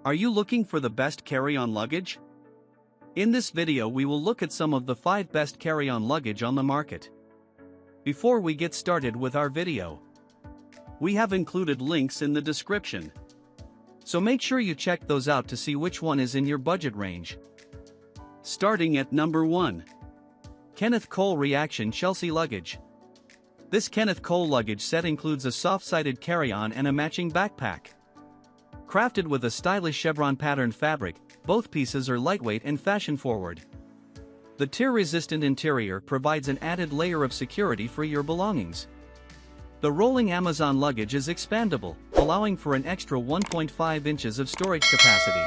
Are you looking for the best carry-on luggage? In this video we will look at some of the 5 best carry-on luggage on the market. Before we get started with our video, we have included links in the description. So make sure you check those out to see which one is in your budget range. Starting at number 1. Kenneth Cole Reaction Chelsea Luggage. This Kenneth Cole luggage set includes a soft-sided carry-on and a matching backpack. Crafted with a stylish chevron patterned fabric, both pieces are lightweight and fashion-forward. The tear-resistant interior provides an added layer of security for your belongings. The rolling Amazon luggage is expandable, allowing for an extra 1.5 inches of storage capacity.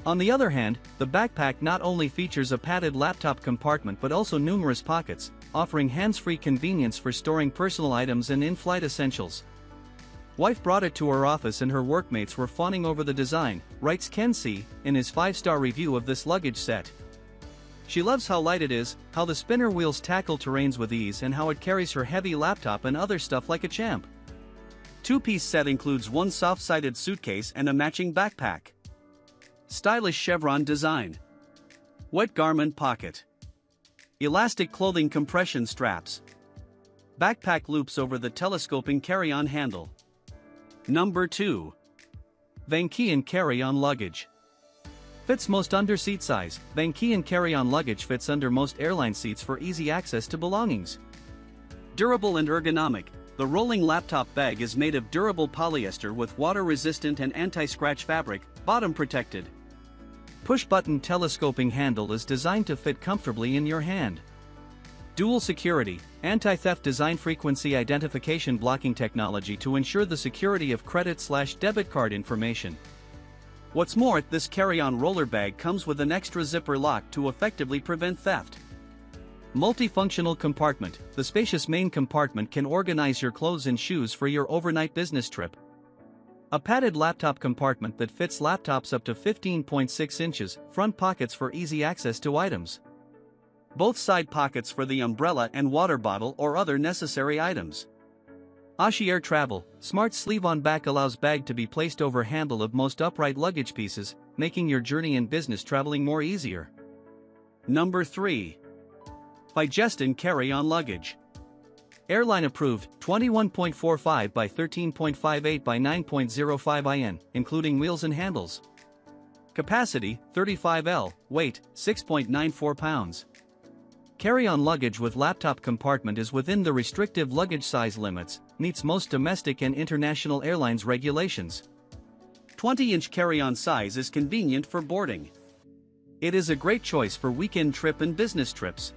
On the other hand, the backpack not only features a padded laptop compartment but also numerous pockets, offering hands-free convenience for storing personal items and in-flight essentials. Wife brought it to her office and her workmates were fawning over the design, writes Ken C. in his 5-star review of this luggage set. She loves how light it is, how the spinner wheels tackle terrains with ease, and how it carries her heavy laptop and other stuff like a champ. 2-piece set includes one soft-sided suitcase and a matching backpack. Stylish chevron design. Wet garment pocket. Elastic clothing compression straps. Backpack loops over the telescoping carry-on handle. Number 2. Van Keyen Carry-On Luggage. Fits most under seat size. Van Keyen Carry-On Luggage fits under most airline seats for easy access to belongings. Durable and ergonomic, the rolling laptop bag is made of durable polyester with water-resistant and anti-scratch fabric, bottom protected. Push-button telescoping handle is designed to fit comfortably in your hand. Dual security, anti-theft design frequency identification blocking technology to ensure the security of credit/debit card information. What's more, this carry-on roller bag comes with an extra zipper lock to effectively prevent theft. Multifunctional compartment, the spacious main compartment can organize your clothes and shoes for your overnight business trip. A padded laptop compartment that fits laptops up to 15.6 inches, front pockets for easy access to items. Both side pockets for the umbrella and water bottle or other necessary items. Air Travel, smart sleeve on back allows bag to be placed over handle of most upright luggage pieces, making your journey in business traveling more easier. Number 3. Figestin Carry-On Luggage. Airline approved, 21.45 by 13.58 by 9.05 in, including wheels and handles. Capacity, 35 L, weight, 6.94 pounds. Carry-on luggage with laptop compartment is within the restrictive luggage size limits, meets most domestic and international airlines regulations. 20-inch carry-on size is convenient for boarding. It is a great choice for weekend trip and business trips.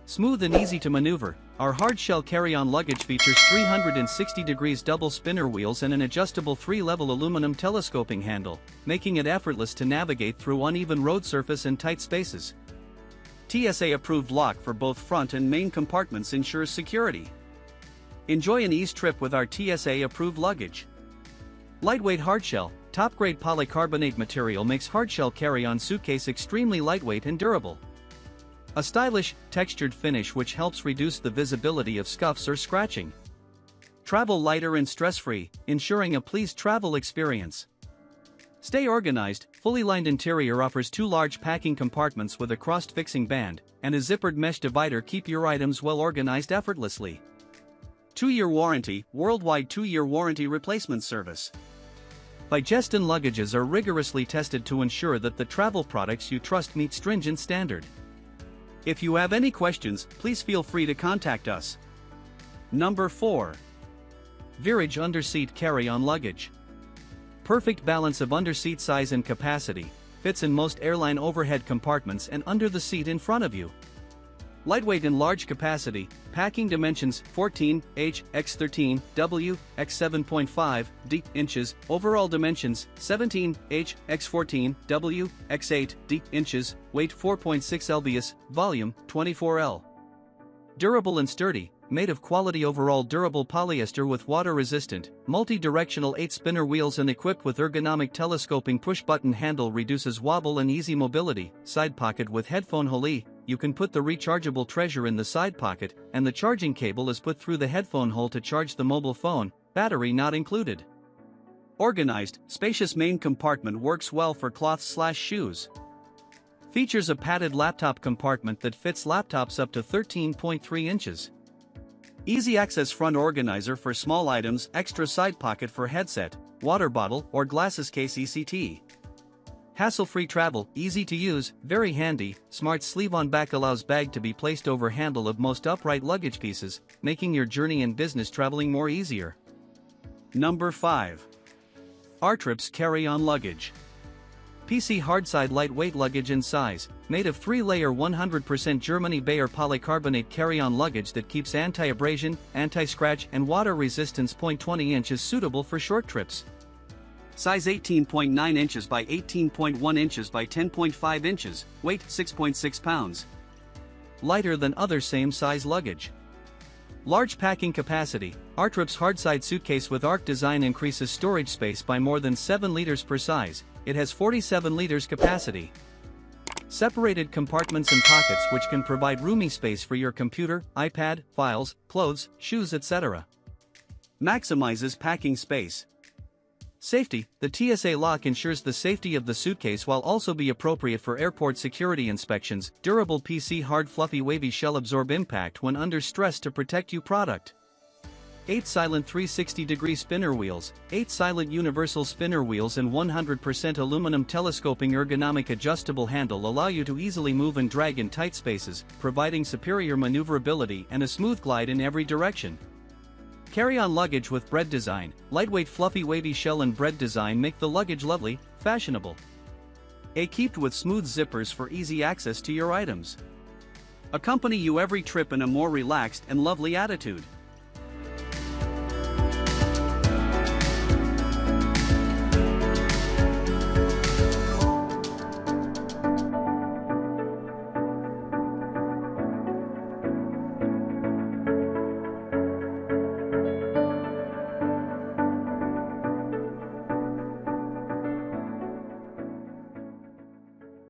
Smooth and easy to maneuver, our hard-shell carry-on luggage features 360 degrees double spinner wheels and an adjustable 3-level aluminum telescoping handle, making it effortless to navigate through uneven road surface and tight spaces. TSA-approved lock for both front and main compartments ensures security. Enjoy an ease trip with our TSA-approved luggage. Lightweight hardshell, top-grade polycarbonate material makes hardshell carry-on suitcase extremely lightweight and durable. A stylish, textured finish which helps reduce the visibility of scuffs or scratching. Travel lighter and stress-free, ensuring a pleased travel experience. Stay organized, fully lined interior offers 2 large packing compartments with a crossed-fixing band, and a zippered mesh divider keep your items well organized effortlessly. 2-year warranty, worldwide 2-year warranty replacement service. Figestin luggages are rigorously tested to ensure that the travel products you trust meet stringent standard. If you have any questions, please feel free to contact us. Number 4. Virage Underseat Carry-On Luggage. Perfect balance of underseat size and capacity, fits in most airline overhead compartments and under the seat in front of you. Lightweight and large capacity, packing dimensions 14 H x 13 W x 7.5 D inches, overall dimensions 17 H x 14 W x 8 D inches, weight 4.6 lbs, volume 24 L. Durable and sturdy, made of quality overall durable polyester with water-resistant, multi-directional 8-spinner wheels and equipped with ergonomic telescoping push-button handle reduces wobble and easy mobility. Side pocket with headphone hole. You can put the rechargeable treasure in the side pocket, and the charging cable is put through the headphone hole to charge the mobile phone, battery not included. Organized, spacious main compartment works well for cloths/shoes. Features a padded laptop compartment that fits laptops up to 13.3 inches. Easy access front organizer for small items, extra side pocket for headset, water bottle, or glasses case etc. Hassle-free travel, easy to use, very handy. Smart sleeve on back allows bag to be placed over handle of most upright luggage pieces, making your journey and business traveling more easier. Number 5. Artrips Carry On Luggage. PC hardside lightweight luggage in size, made of 3-layer 100% Germany Bayer polycarbonate carry-on luggage that keeps anti-abrasion, anti-scratch and water resistance. 20 inches, suitable for short trips. Size 18.9 inches by 18.1 inches by 10.5 inches, weight 6.6 pounds. Lighter than other same size luggage. Large packing capacity. Artrips hardside suitcase with arc design increases storage space by more than 7 liters per size. It has 47 liters capacity. Separated compartments and pockets which can provide roomy space for your computer, iPad, files, clothes, shoes etc. Maximizes packing space. Safety. The TSA lock ensures the safety of the suitcase while also be appropriate for airport security inspections. Durable PC hard fluffy wavy shell absorb impact when under stress to protect you. Product. 8 silent 360-degree spinner wheels, 8 silent universal spinner wheels and 100% aluminum telescoping ergonomic adjustable handle allow you to easily move and drag in tight spaces, providing superior maneuverability and a smooth glide in every direction. Carry-on luggage with bread design. Lightweight fluffy wavy shell and bread design make the luggage lovely, fashionable. Equipped with smooth zippers for easy access to your items. Accompany you every trip in a more relaxed and lovely attitude.